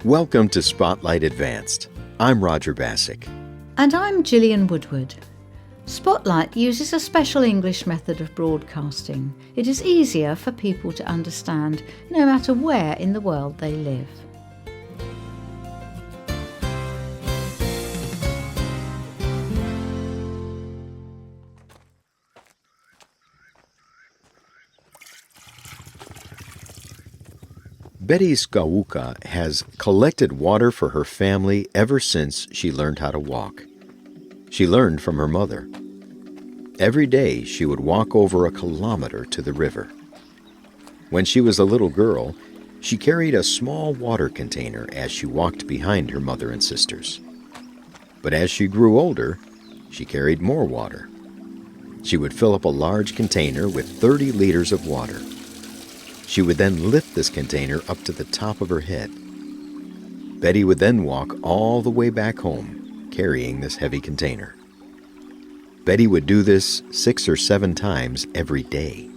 Welcome to Spotlight Advanced. I'm Roger Basick. And I'm Gillian Woodward. Spotlight uses a special English method of broadcasting. It is easier for people to understand no matter where in the world they live. Betty Skawuka has collected water for her family ever since she learned how to walk. She learned from her mother. Every day she would walk over a kilometer to the river. When she was a little girl, she carried a small water container as she walked behind her mother and sisters. But as she grew older, she carried more water. She would fill up a large container with 30 liters of water. She would then lift this container up to the top of her head. Betty would then walk all the way back home, carrying this heavy container. Betty would do this 6 or 7 times every day.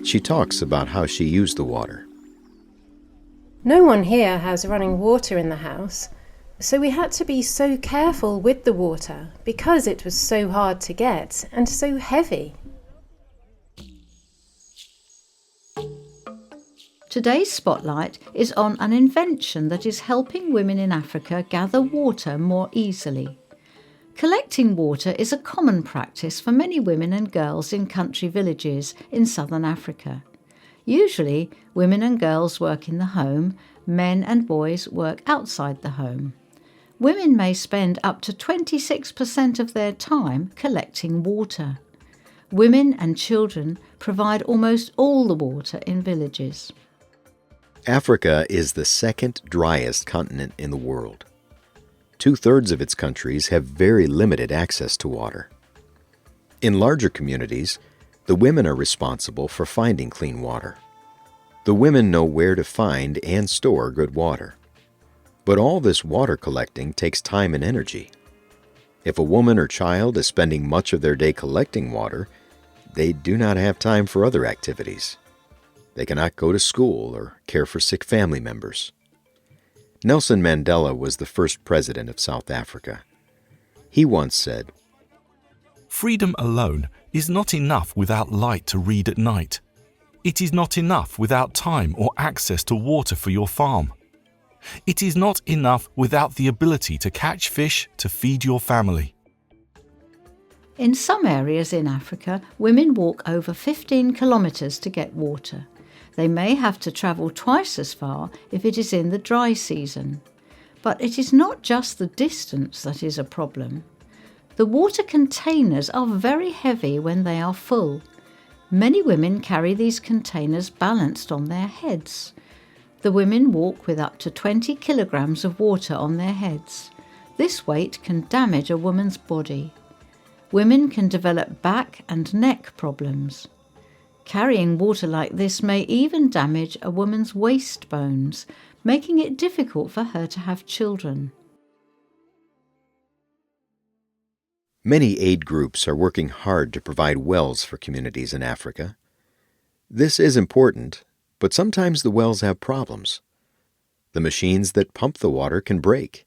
She talks about how she used the water. No one here has running water in the house, so we had to be so careful with the water because it was so hard to get and so heavy. Today's spotlight is on an invention that is helping women in Africa gather water more easily. Collecting water is a common practice for many women and girls in country villages in southern Africa. Usually, women and girls work in the home, men and boys work outside the home. Women may spend up to 26% of their time collecting water. Women and children provide almost all the water in villages. Africa is the second driest continent in the world. 2/3 of its countries have very limited access to water. In larger communities, the women are responsible for finding clean water. The women know where to find and store good water. But all this water collecting takes time and energy. If a woman or child is spending much of their day collecting water, they do not have time for other activities. They cannot go to school or care for sick family members. Nelson Mandela was the first president of South Africa. He once said, "Freedom alone is not enough without light to read at night. It is not enough without time or access to water for your farm. It is not enough without the ability to catch fish to feed your family." In some areas in Africa, women walk over 15 kilometres to get water. They may have to travel twice as far if it is in the dry season. But it is not just the distance that is a problem. The water containers are very heavy when they are full. Many women carry these containers balanced on their heads. The women walk with up to 20 kilograms of water on their heads. This weight can damage a woman's body. Women can develop back and neck problems. Carrying water like this may even damage a woman's waist bones, making it difficult for her to have children. Many aid groups are working hard to provide wells for communities in Africa. This is important, but sometimes the wells have problems. The machines that pump the water can break,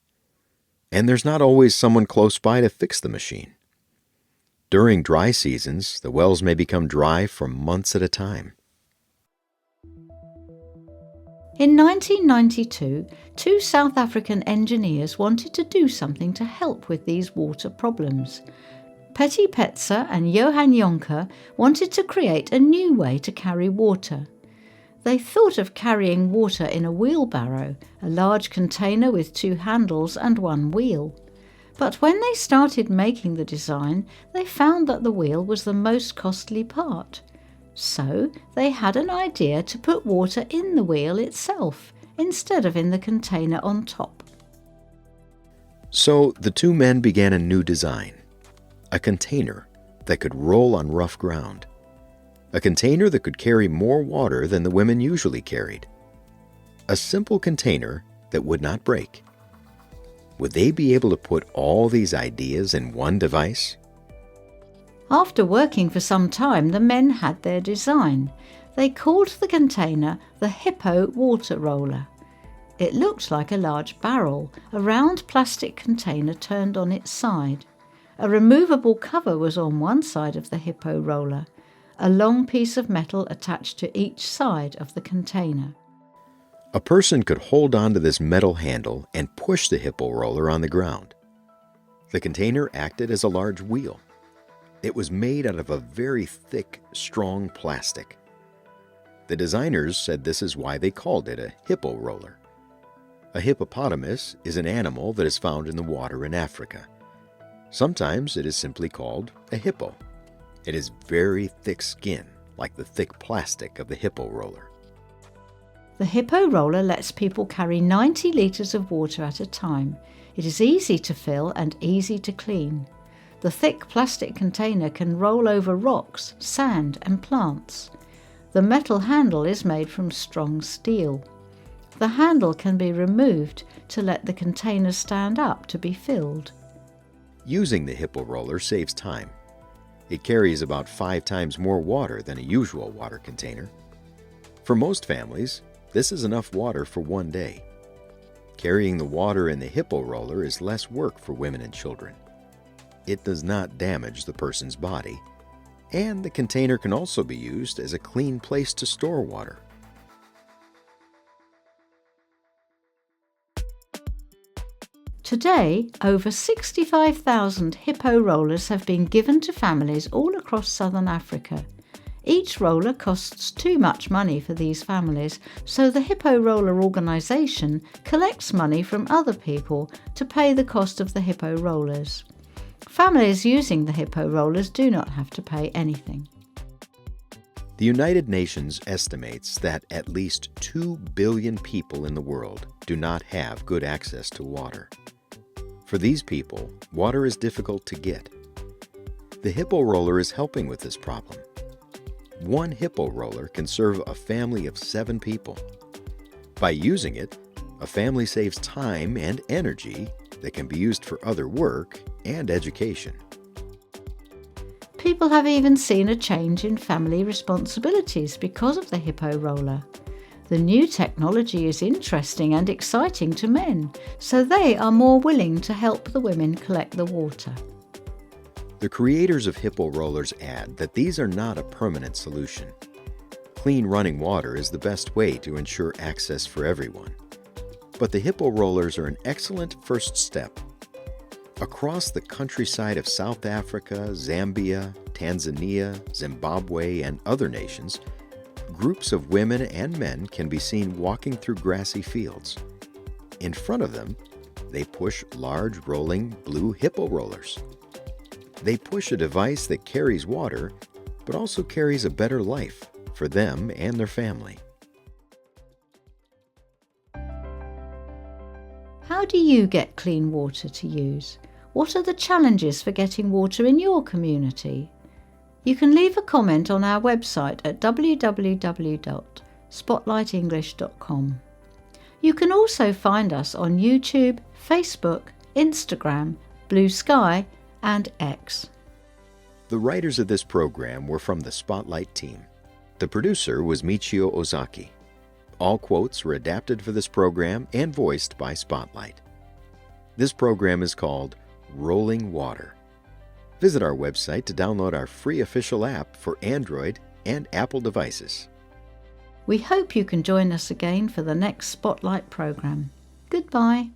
and there's not always someone close by to fix the machine. During dry seasons, the wells may become dry for months at a time. In 1992, 2 South African engineers wanted to do something to help with these water problems. Petty Petzer and Johan Jonker wanted to create a new way to carry water. They thought of carrying water in a wheelbarrow, a large container with 2 handles and 1 wheel. But when they started making the design, they found that the wheel was the most costly part. So they had an idea to put water in the wheel itself, instead of in the container on top. So the 2 men began a new design, a container that could roll on rough ground, a container that could carry more water than the women usually carried, a simple container that would not break. Would they be able to put all these ideas in one device? After working for some time, the men had their design. They called the container the hippo water roller. It looked like a large barrel, a round plastic container turned on its side. A removable cover was on one side of the hippo roller, a long piece of metal attached to each side of the container. A person could hold onto this metal handle and push the hippo roller on the ground. The container acted as a large wheel. It was made out of a very thick, strong plastic. The designers said this is why they called it a hippo roller. A hippopotamus is an animal that is found in the water in Africa. Sometimes it is simply called a hippo. It has very thick skin, like the thick plastic of the hippo roller. The hippo roller lets people carry 90 litres of water at a time. It is easy to fill and easy to clean. The thick plastic container can roll over rocks, sand and plants. The metal handle is made from strong steel. The handle can be removed to let the container stand up to be filled. Using the hippo roller saves time. It carries about 5 times more water than a usual water container. For most families, this is enough water for one day. Carrying the water in the hippo roller is less work for women and children. It does not damage the person's body, and the container can also be used as a clean place to store water. Today, over 65,000 hippo rollers have been given to families all across southern Africa. Each roller costs too much money for these families, so the Hippo Roller organisation collects money from other people to pay the cost of the hippo rollers. Families using the hippo rollers do not have to pay anything. The United Nations estimates that at least 2 billion people in the world do not have good access to water. For these people, water is difficult to get. The hippo roller is helping with this problem. One hippo roller can serve a family of 7 people. By using it, a family saves time and energy that can be used for other work and education. People have even seen a change in family responsibilities because of the hippo roller. The new technology is interesting and exciting to men, so they are more willing to help the women collect the water. The creators of hippo rollers add that these are not a permanent solution. Clean running water is the best way to ensure access for everyone. But the hippo rollers are an excellent first step. Across the countryside of South Africa, Zambia, Tanzania, Zimbabwe, and other nations, groups of women and men can be seen walking through grassy fields. In front of them, they push large rolling blue hippo rollers. They push a device that carries water, but also carries a better life for them and their family. How do you get clean water to use? What are the challenges for getting water in your community? You can leave a comment on our website at www.spotlightenglish.com. You can also find us on YouTube, Facebook, Instagram, Blue Sky, and X. The writers of this program were from the Spotlight team. The producer was Michio Ozaki. All quotes were adapted for this program and voiced by Spotlight. This program is called Rolling Water. Visit our website to download our free official app for Android and Apple devices. We hope you can join us again for the next Spotlight program. Goodbye.